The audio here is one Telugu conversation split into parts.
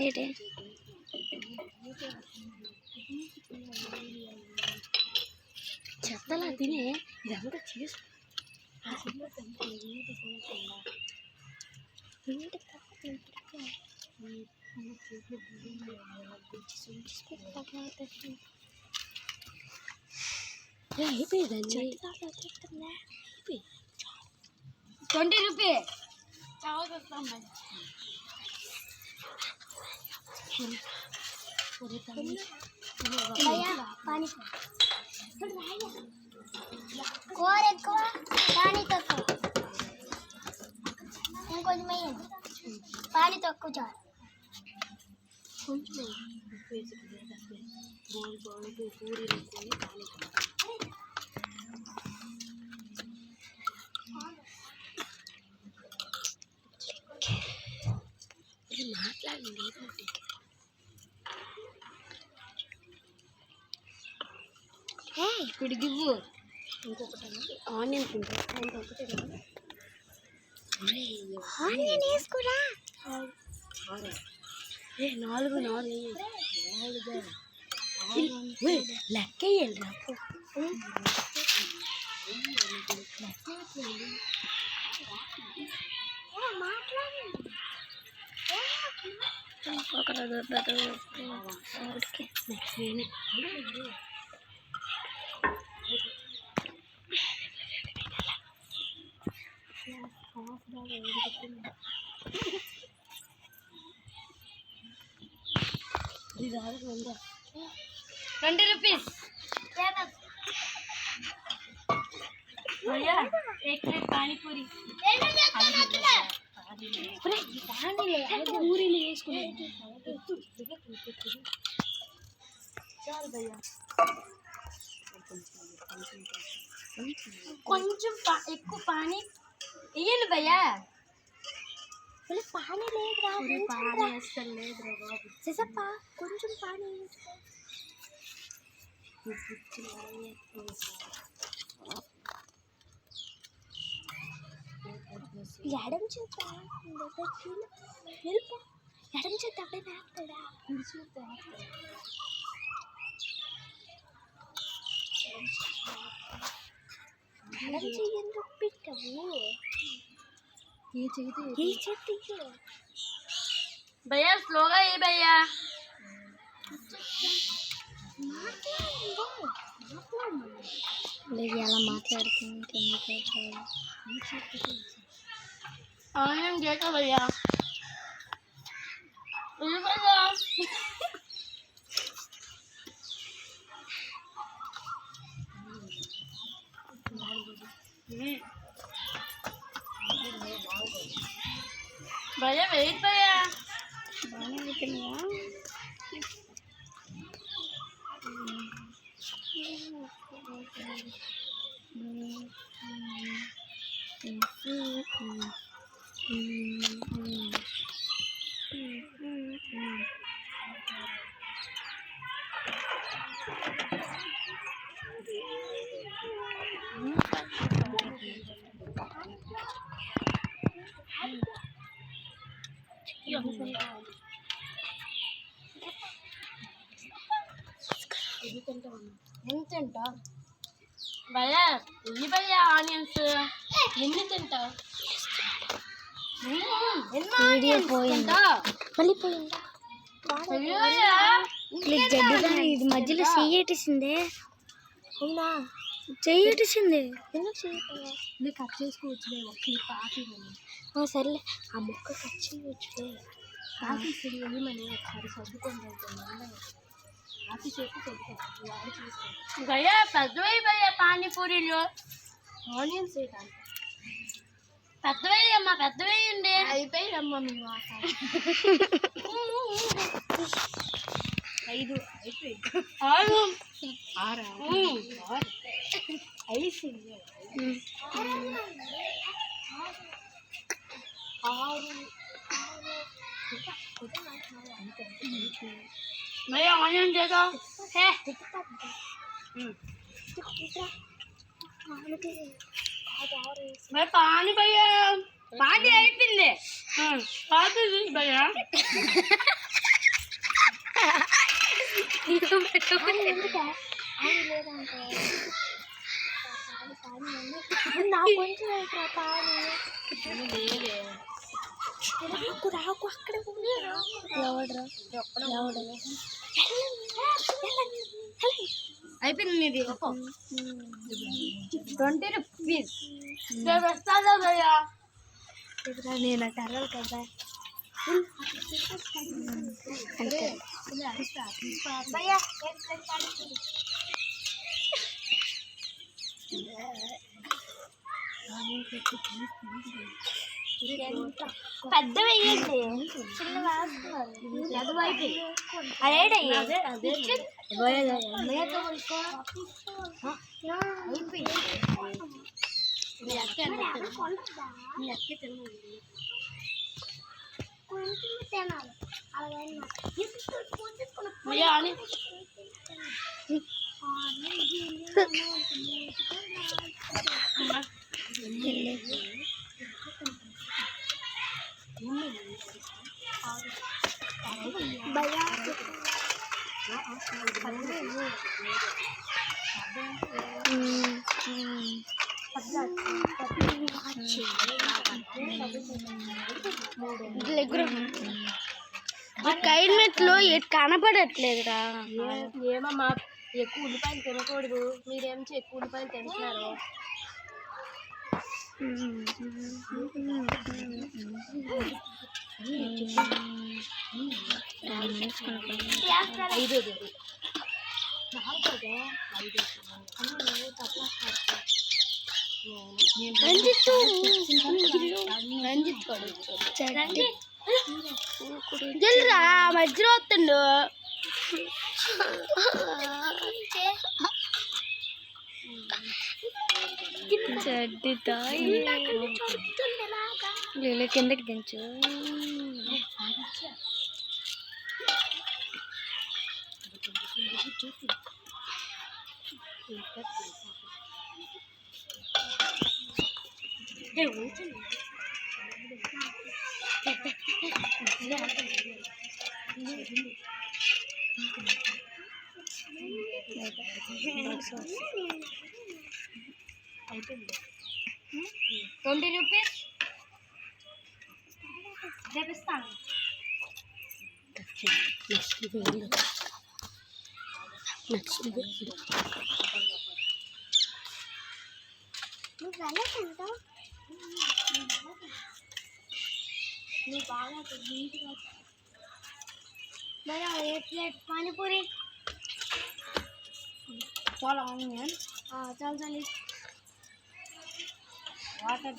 ఏంటి చెత్తలా తినే ఇదంతా చేసు అయిపోయిందండి 20 రూపీస్ కూర ఎక్కువ పానీ తక్కువ ఇంకొంచెం వేయండి పానీ తక్కువ చాలు కొంచెం మాట్లాడండి ఇప్పుడు గివ్వు ఇంకొకటి ఆనియన్స్ ఉంటాయి ఇంకొకటి ఆనియన్ వేసుకురా 4 లెక్క వేయండి ₹20 भैया एक प्लेट पानी पूरी पूरी ले इसको चल भैया కొంచెం ఎక్కువ పానీ ఇయ్యండి భయ్యా పానీ లేదురా పానీ అస్సలు లేదురా బాబు చేసప్ప కొంచెం పానీ ఎడం చేత వెళ్ళిపో ఎడం చేత అప్పుడే వేస్తాడా కుడి చేత ఎడం చెయ్యి ఎందుకు పెట్టావు ये चाहिए भैया स्लोगा ये भैया అలా మాట్లాడుతుంటే ఆనందం చేత భయ్యా भैया वेट भैया ఎంత భయ్యా ఇవి భయ్యా ఆనియన్స్ ఎన్ని తింటావు మళ్ళీ పోయిందా ఇది మధ్యలో చెయ్యేటిసిందే అవునా చెయ్యేటిసింది ఎందుకు చెయ్యి కట్ చేసుకోవచ్చులే ఒక సర్లే ఆ ముక్క కట్ చేయవచ్చులే ఆఫీస్ ఏమని ఒకసారి సర్దుకొని భయ్యా పెద్దవై భయ్యా పానీపూరీలు ఆనియన్స్ పెద్దవేయమ్మా పెద్దవేయండి అయిపోయిందమ్మా మేము 5 అయిపోయింది 6 అయిపోయింది 6 भैया ऑनियन दे दो है పాని భయ్యా పాటి అయిపోయింది పాతి భయ్యా రాకు అక్కడ అయిపోయింది మీది 20 రూపీస్ వస్తుందా భయ్యా నేను అట్టారు కదా భయ్యా పెద్ద వెయ్యండి చిన్న వేస్తున్నారు అదేడయ్యే కైల్ మెట్లో కనపడట్లేదురా ఏమమ్మా ఎక్కువ ఉల్లిపాయలు తినకూడదు మీరేమో ఎక్కువ ఉల్లిపాయలు తింటున్నారు జల్రా మధ్యలో వస్తుండు కిందకి దించు $20 రేపిస్తాను నువ్వు బాగా ఏ ప్లేట్ పానీపూరి చాలా ఆనియన్ చాలా చాలి వాటర్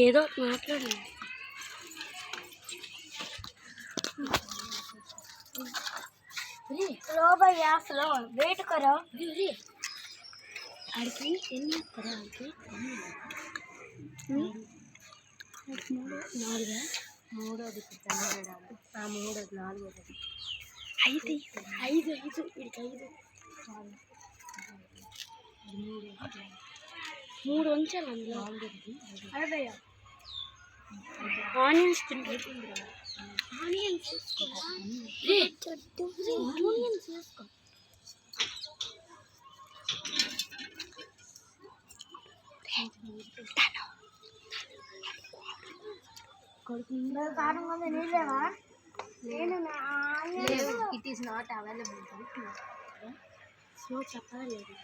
ఏదో మాట్లాడండి स्लो भैया स्लो वेट करो अड़की एन्नी करा अड़की नालुगा మూడోది తన్నడాలి ఆ మూడోది నాలుగోది ఐదు ఐదు ఐదు వీడికి ఐదు మూడు ఉంచాలి అందులో అదే భయ్యా ఆనియన్స్ తింటుంది ఆనియన్స్ వేసుకో ఆనియన్స్ వేసుకో కారం ఉంది నీళ్ళేవా నేను it is not available so చెప్పలేదు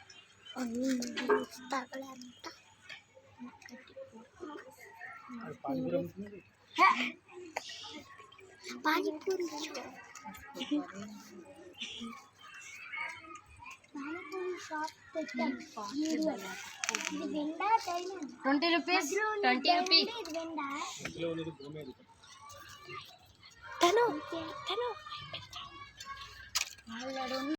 పానీపూరి షాప్ పెట్టాను 20 రూపీస్ 20 రూపీస్ తను